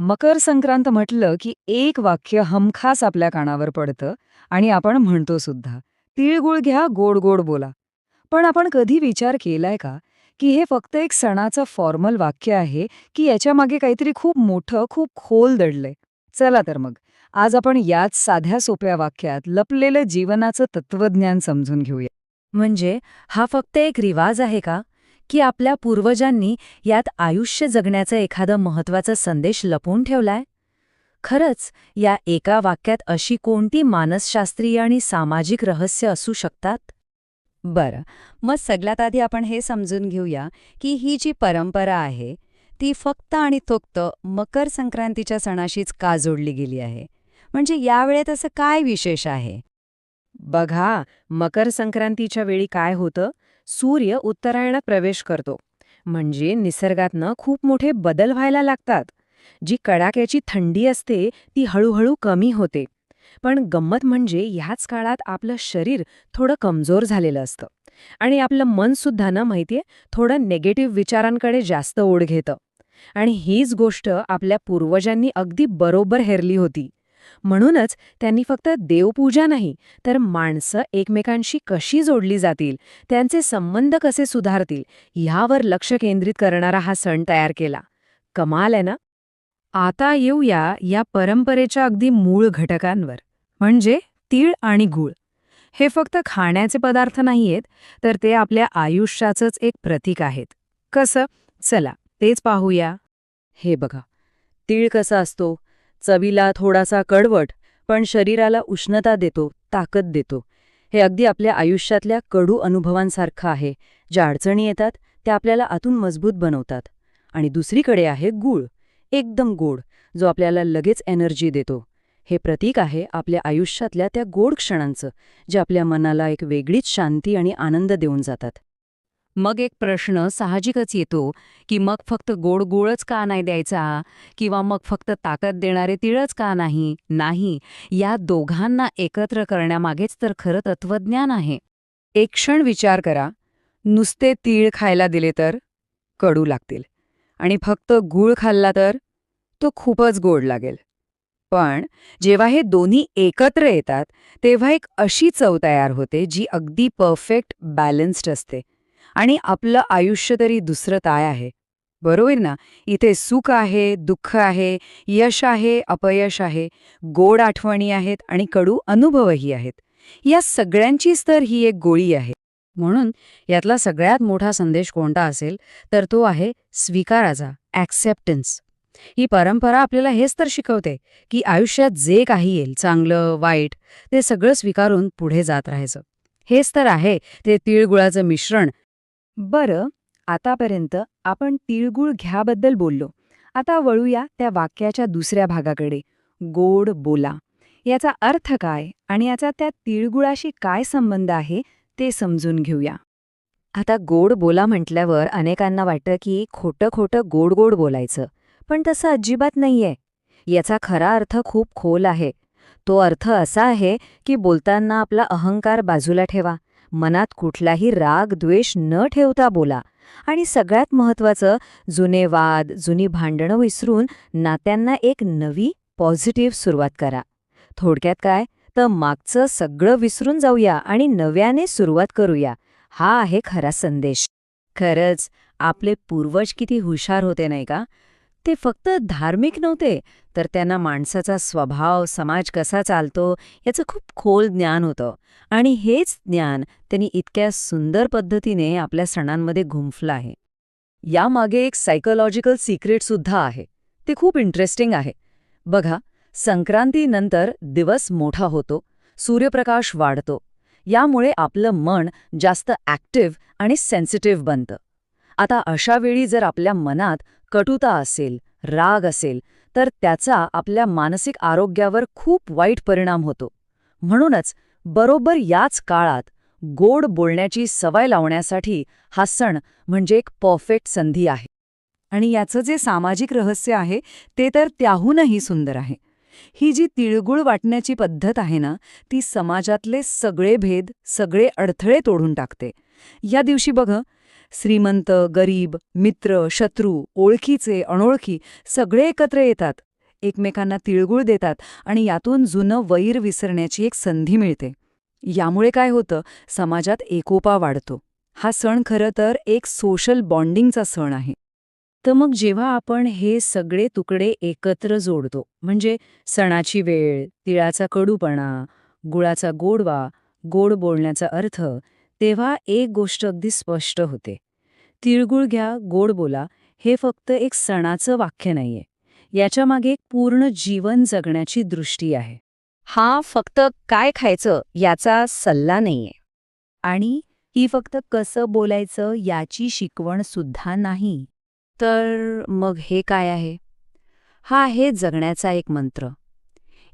मकर संक्रांत म्हटलं की एक वाक्य हमखास आपल्या कानावर पडतं आणि आपण म्हणतो सुद्धा, "तिळगुळ घ्या, गोड गोड बोला." पण आपण कधी विचार केलाय का, की हे फक्त एक सणाचं फॉर्मल वाक्य आहे, की याच्यामागे काहीतरी खूप मोठं, खूप खोल दडलंय? चला तर मग, आज आपण याच साध्या सोप्या वाक्यात लपलेलं जीवनाचं तत्वज्ञान समजून घेऊया. म्हणजे हा फक्त एक रिवाज आहे का? की आपल्या पूर्वजांनी यात आयुष्य जगण्याचा एखादा महत्वाचा संदेश लपवून ठेवलाय? खरंच या एका वाक्यात अशी कोणती मानसशास्त्रीय आणि सामाजिक रहस्य असू शकतात? बरं, मग सगळ्यात आधी आपण हे समजून घेऊया की ही जी परंपरा आहे ती फक्त आणि फक्त मकर संक्रांतीच्या सणाशीच का जोडली गेली आहे. म्हणजे यावेळेत असं काय विशेष आहे? बघा, मकर संक्रांतीच्या वेळी काय होतं, सूर्य उत्तरायणात प्रवेश करतो. म्हणजे निसर्गातनं खूप मोठे बदल व्हायला लागतात. जी कडाक्याची थंडी असते ती हळूहळू कमी होते. पण गंमत म्हणजे ह्याच काळात आपलं शरीर थोडं कमजोर झालेलं असतं आणि आपलं मन सुद्धा ना माहितीये थोडं निगेटिव्ह विचारांकडे जास्त ओढ घेतं. आणि हीच गोष्ट आपल्या पूर्वजांनी अगदी बरोबर हेरली होती. म्हणूनच त्यांनी फक्त देवपूजा नाही तर माणसं एकमेकांशी कशी जोडली जातील, त्यांचे संबंध कसे सुधारतील ह्यावर लक्ष केंद्रित करणारा हा सण तयार केला. कमाल आहे ना. आता येऊया या परंपरेच्या अगदी मूळ घटकांवर, म्हणजे तीळ आणि गूळ. हे फक्त खाण्याचे पदार्थ नाहीयेत, तर ते आपल्या आयुष्याचंच एक प्रतीक आहेत. कसं? चला तेच पाहूया. हे बघा, तीळ कसा असतो, चवीला थोडासा कडवट पण शरीराला उष्णता देतो, ताकद देतो. हे अगदी आपल्या आयुष्यातल्या कडू अनुभवांसारखं आहे. ज्या अडचणी येतात त्या आपल्याला आतून मजबूत बनवतात. आणि दुसरीकडे आहे गूळ, एकदम गोड, जो आपल्याला लगेच एनर्जी देतो. हे प्रतीक आहे आपल्या आयुष्यातल्या त्या गोड क्षणांचं, जे आपल्या मनाला एक वेगळीच शांती आणि आनंद देऊन जातात. मग एक प्रश्न साहजिकच येतो की मग फक्त गोड गोळच का नाही द्यायचा, किंवा मग फक्त ताकद देणारे तिळच का नाही. नाही, या दोघांना एकत्र करण्यामागेच तर खरं तत्वज्ञान आहे. एक क्षण विचार करा, नुसते तीळ खायला दिले तर कडू लागतील आणि फक्त गूळ खाल्ला तर तो खूपच गोड लागेल. पण जेव्हा हे दोन्ही एकत्र येतात तेव्हा एक अशी चव तयार होते जी अगदी परफेक्ट बॅलन्स्ड असते. आणि आपलं आयुष्य तरी दुसरं काय आहे, बरोबर ना? इथे सुख आहे, दुःख आहे, यश आहे, अपयश आहे, गोड आठवणी आहेत आणि कडू अनुभवही आहेत. या सगळ्यांचीच तर ही एक गोळी आहे. म्हणून यातला सगळ्यात मोठा संदेश कोणता असेल तर तो आहे स्वीकाराचा, ॲक्सेप्टन्स. ही परंपरा आपल्याला हेच तर शिकवते की आयुष्यात जे काही येईल, चांगलं वाईट, ते सगळं स्वीकारून पुढे जात राहायचं. हेच तर आहे ते तिळगुळाचं मिश्रण. बरं, आतापर्यंत आपण तिळगुळ घ्याबद्दल बोललो. आता वळूया त्या वाक्याच्या दुसऱ्या भागाकडे, गोड बोला. याचा अर्थ काय आणि याचा त्या तिळगुळाशी काय संबंध आहे ते समजून घेऊया. आता गोड बोला म्हटल्यावर अनेकांना वाटतं की खोटं खोटं गोड गोड बोलायचं. पण तसं अजिबात नाहीये. याचा खरा अर्थ खूप खोल आहे. तो अर्थ असा आहे की बोलताना आपला अहंकार बाजूला ठेवा, मनात कुठलाही राग द्वेष न ठेवता बोला. आणि सगळ्यात महत्त्वाचं, जुने वाद, जुनी भांडणं विसरून नात्यांना एक नवी पॉझिटिव्ह सुरुवात करा. थोडक्यात काय, तर मागचं सगळं विसरून जाऊया आणि नव्याने सुरुवात करूया. हा आहे खरा संदेश. खरंच आपले पूर्वज किती हुशार होते नाही का? ते फक्त धार्मिक नव्हते, तर त्यांना माणसाचा स्वभाव, समाज कसा चालतो याचं खूप खोल ज्ञान होतं. आणि हेच ज्ञान त्यांनी इतक्या सुंदर पद्धतीने आपल्या सणांमध्ये गुंफलं आहे. यामागे एक सायकोलॉजिकल सिक्रेट सुद्धा आहे. ते खूप इंटरेस्टिंग आहे. बघा, संक्रांतीनंतर दिवस मोठा होतो, सूर्यप्रकाश वाढतो. यामुळे आपलं मन जास्त ॲक्टिव्ह आणि सेन्सिटिव्ह बनतं. आता अशा वेळी जर आपल्या मनात कटुता असेल, राग असेल, तर त्याचा आपल्या मानसिक आरोग्यावर खूप वाईट परिणाम होतो. म्हणूनच बरोबर याच काळात गोड बोलण्याची सवय लावण्यासाठी हा सण म्हणजे एक परफेक्ट संधी आहे. आणि याचं जे सामाजिक रहस्य आहे ते तर त्याहूनही सुंदर आहे. ही जी तिळगुळ वाटण्याची पद्धत आहे ना, ती समाजातले सगळे भेद, सगळे अडथळे तोडून टाकते. या दिवशी बघ, श्रीमंत, गरीब, मित्र, शत्रू, ओळखीचे, अनोळखी सगळे एकत्र येतात एकमेकांना तिळगुळ देतात आणि यातून जुनं वैर विसरण्याची एक संधी मिळते. यामुळे काय होतं, समाजात एकोपा वाढतो. हा सण खरं तर एक सोशल बॉन्डिंगचा सण आहे. तर मग जेव्हा आपण हे सगळे तुकडे एकत्र जोडतो, म्हणजे सणाची वेळ, तिळाचा कडूपणा, गुळाचा गोडवा, गोड बोलण्याचा अर्थ, तेव्हा एक गोष्ट अगदी स्पष्ट होते. तिळगुळ घ्या, गोड बोला, हे फक्त एक सणाचं वाक्य नाहीये. याच्यामागे एक पूर्ण जीवन जगण्याची दृष्टी आहे. हा फक्त काय खायचं याचा सल्ला नाहीये. आणि ही फक्त कसं बोलायचं याची शिकवण सुद्धा नाही. तर मग हे काय आहे? हा आहे जगण्याचा एक मंत्र.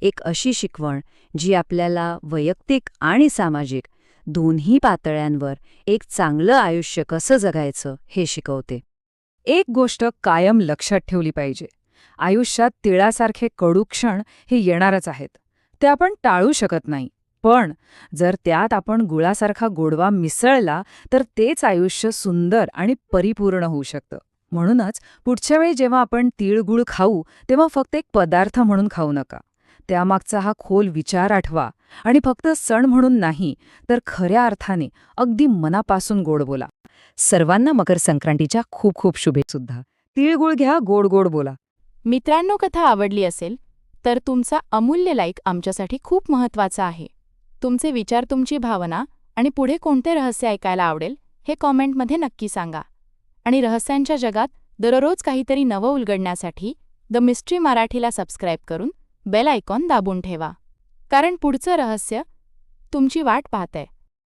एक अशी शिकवण जी आपल्याला वैयक्तिक आणि सामाजिक दोन्ही पातळ्यांवर एक चांगलं आयुष्य कसं जगायचं हे शिकवते. एक गोष्ट कायम लक्षात ठेवली पाहिजे. आयुष्यात तिळासारखे कडू क्षण हे येणारच आहेत. ते आपण टाळू शकत नाही. पण जर त्यात आपण गुळासारखा गोडवा मिसळला तर तेच आयुष्य सुंदर आणि परिपूर्ण होऊ शकतं. म्हणूनच पुढच्या वेळी जेव्हा आपण तिळगुळ खाऊ तेव्हा फक्त एक पदार्थ म्हणून खाऊ नका. त्यामागचा हा खोल विचार आठवा आणि फक्त सण म्हणून नाही तर खऱ्या अर्थाने अगदी मनापासून गोड बोला. सर्वांना मकर संक्रांतीच्या खूप खूप शुभेच्छा. तिळगुळ घ्या, गोड गोड बोला. मित्रांनो, कथा आवडली असेल तर तुमचा अमूल्य लाईक आमच्यासाठी खूप महत्त्वाचा आहे. तुमचे विचार, तुमची भावना आणि पुढे कोणते रहस्य ऐकायला आवडेल हे कॉमेंटमध्ये नक्की सांगा. आणि रहस्यांच्या जगात दररोज काहीतरी नवं उलगडण्यासाठी द मिस्ट्री मराठीला सबस्क्राईब करून बेल आयकॉन दाबून ठेवा. कारण पुढचं रहस्य तुमची वाट पाहतंय.